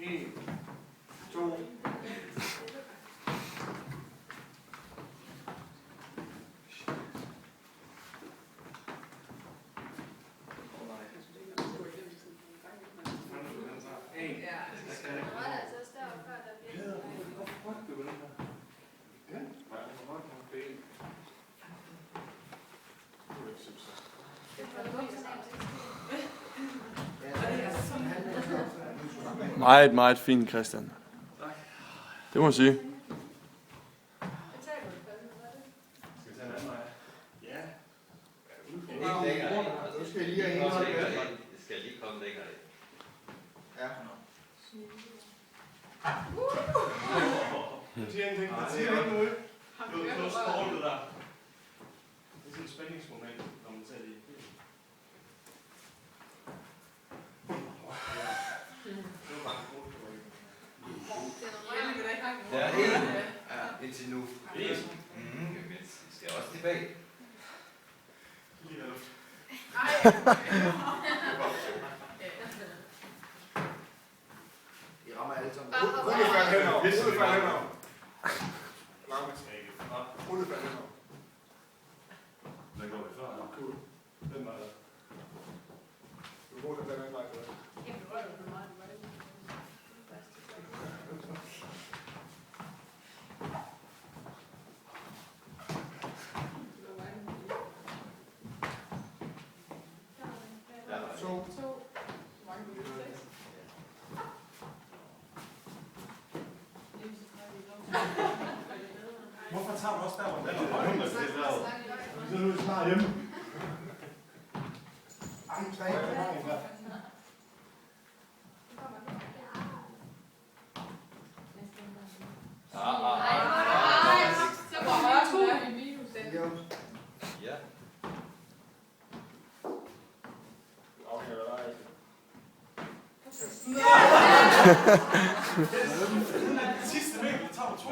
1, 2. Meget, meget fint, Christian. Det må jeg sige. Skal vi tage en anden vej? Ja. Ikke længere. Nu skal jeg lige have en hånd. Det skal lige komme længere. Ja. Det siger ingenting. Det siger ikke noget. Du skålet der. Det er sådan et spændingsmoment, når man tager det i. Det var bare en god på ryggen. Ja, en. Ja, indtil nu. Men vi skal også tilbage. Lige der luft. I rammer alle sammen. Rullefald henover. Rullefald henover. Langmandskægget. Rullefald henover. Hvad går vi før? Cool. Den var der. Du går den der vej for dig. Hvorfor tager du også der, hvor den er højere? Så er du snart hjemme. Ej, 3. Ja. Sidste meter, det tager 2.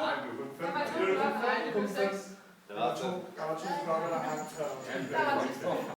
Der var to. Der var 2 klokker, der hang.